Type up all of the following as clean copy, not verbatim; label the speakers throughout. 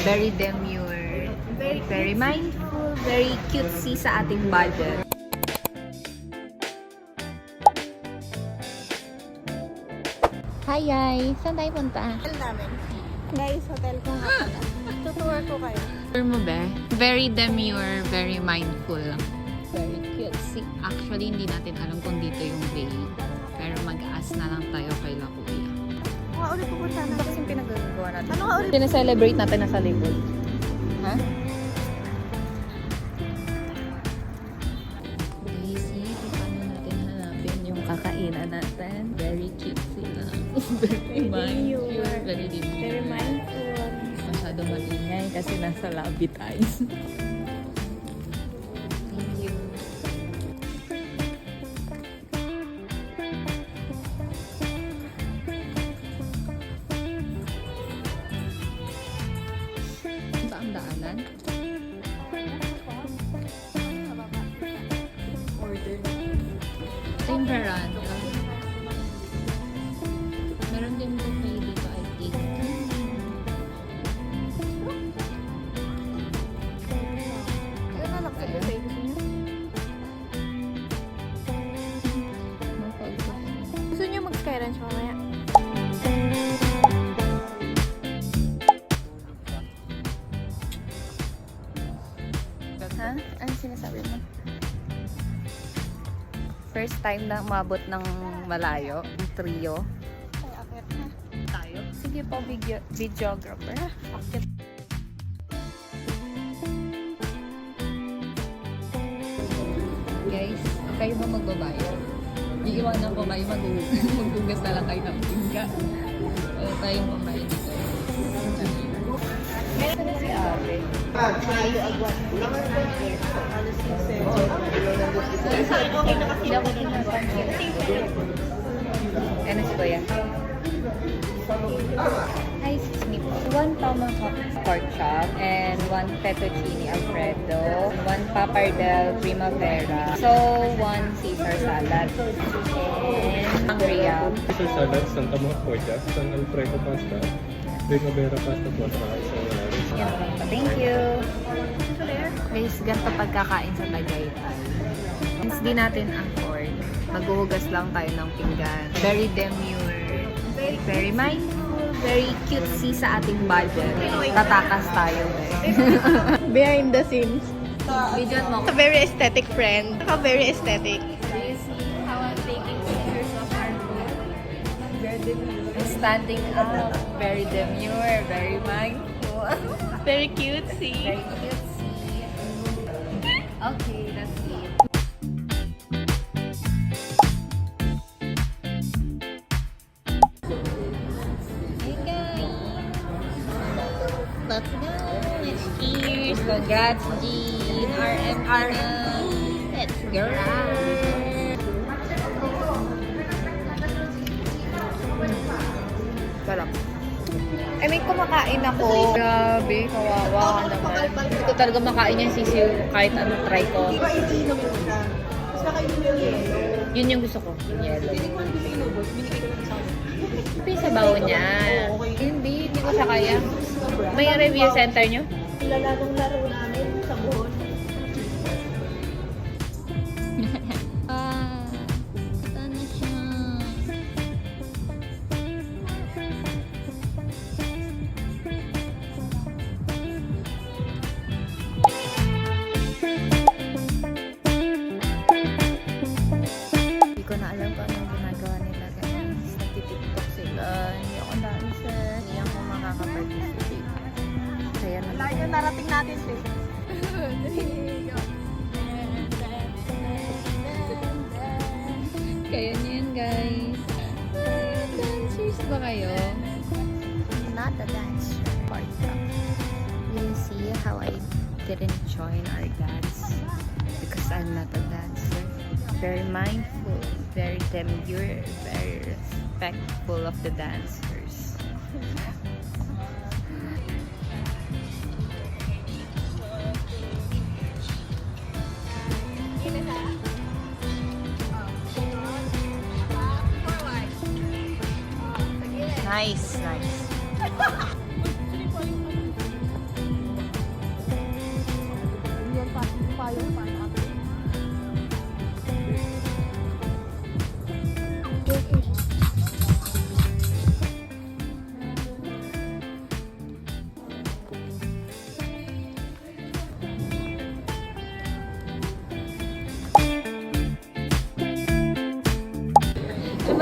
Speaker 1: Very demure, very mindful, very cutesy sa ating budget. Hi guys! Saan tayo punta?
Speaker 2: Hotel namin. Guys, hotel ko nga pala. Tutuwar ko kayo.
Speaker 1: Tour mo ba? Very demure, very mindful. Very cutesy. Actually, hindi natin alam kung dito yung bay. Pero mag-ask na lang tayo kay La Kuya.
Speaker 2: Ano nga ulit pupunta natin?
Speaker 1: Ano kasing pinagagawa natin?
Speaker 2: Ano nga ulit?
Speaker 1: Sineselebrate natin na sa likod. Ha? Guys, paano natin hanapin yung kakainan natin? Very cutesy lang. Very mindful. Very demure.
Speaker 2: Very mindful.
Speaker 1: Masyado malingay kasi nasa lobby tayo. Thank you. Ba ang daanan?
Speaker 2: Order.
Speaker 1: Same veranda. Meron din buffet dito, I think.
Speaker 2: Ayun na lang sa buffet. Gusto niyo mag-sky ranch mamaya?
Speaker 1: Ha? Ano sinasabi mo? First time na umabot ng malayo, ang trio.
Speaker 2: Ay, akit na.
Speaker 1: Tayo? Sige po, videographer. Akit. Guys, kayo ba magbabayad? Iiwanan ko kayo maghugas na lang kayo ng pingga. Wala tayong pambayad dito. Meron na si Ate.
Speaker 2: Mayo agwan.
Speaker 1: Hindi ako kinapansin. Ano si Kuya? Hi, it's me po. 1 tomahawk pork chop and 1 fettuccine alfredo, 1 pappardelle primavera, so 1 Caesar salad, and sangria.
Speaker 3: Caesar salad, San Tamar pork chop, San Alfredo pasta, Primavera pasta po at saka isang
Speaker 1: Yan lang po. Thank you. Guys, ganito pagkakain sa Tagaytay. Since di natin afford, maghuhugas lang tayo ng pinggan. Very demure, very mindful, very cutesy sa ating budget. Tatakas tayo eh.
Speaker 2: Behind the scenes.
Speaker 1: Video mo.
Speaker 2: A very aesthetic friend. A very aesthetic.
Speaker 1: Do you see how I'm taking pictures of our food? Very demure. Standing up, very demure, very mindful.
Speaker 2: Very cutesy.
Speaker 1: Very cutesy. Okay, that's it. Hey guys! Let's go! Cheers! Congrats, Jean! RM na! Let's go! Sarap.
Speaker 2: I mean, kumakain ako.
Speaker 1: Grabe, kawawa ka naman. Hindi ko talaga makain yung sisiw kahit ano try ko.
Speaker 2: Di ba iinom mo na? Tapos nakainin mo yung yellow.
Speaker 1: Yun yung gusto ko, yung yellow.
Speaker 2: Hindi ko hindi ko inubos. Binigay ko lang sa akin.
Speaker 1: Ito yung sabaw niya. Hindi ko siya kaya. May review center nyo?
Speaker 2: Lalanong laro namin sa buhon.
Speaker 1: Ito na siya. Hindi ko na alam kung anong ginagawa nila guys. Nagtitiktok sila. Hindi ako dancer. Hindi ako makaka-participate. Kaya
Speaker 2: Wala
Speaker 1: naman.
Speaker 2: yung narating natin, sis.
Speaker 1: Kaya niyo yan guys. Dancers ba kayo?
Speaker 2: Not a dancer.
Speaker 1: You see how I didn't join our dance because I'm not a dancer. Very mindful, very demure, very respectful of the dancers. Nice, nice.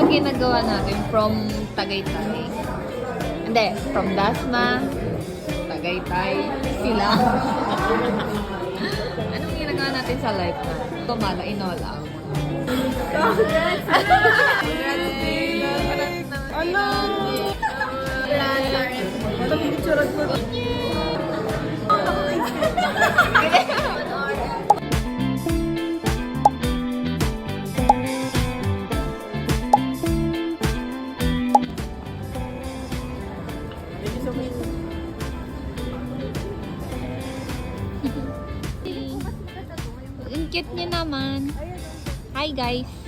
Speaker 1: Anong ginagawa natin from Tagaytay? Hindi, from Dasma, Tagaytay, sila. Anong ginagawa natin sa life na? Tumala, in-all out.
Speaker 2: Ano? Ano picture ko?
Speaker 1: Ang cute niya naman. Hi guys.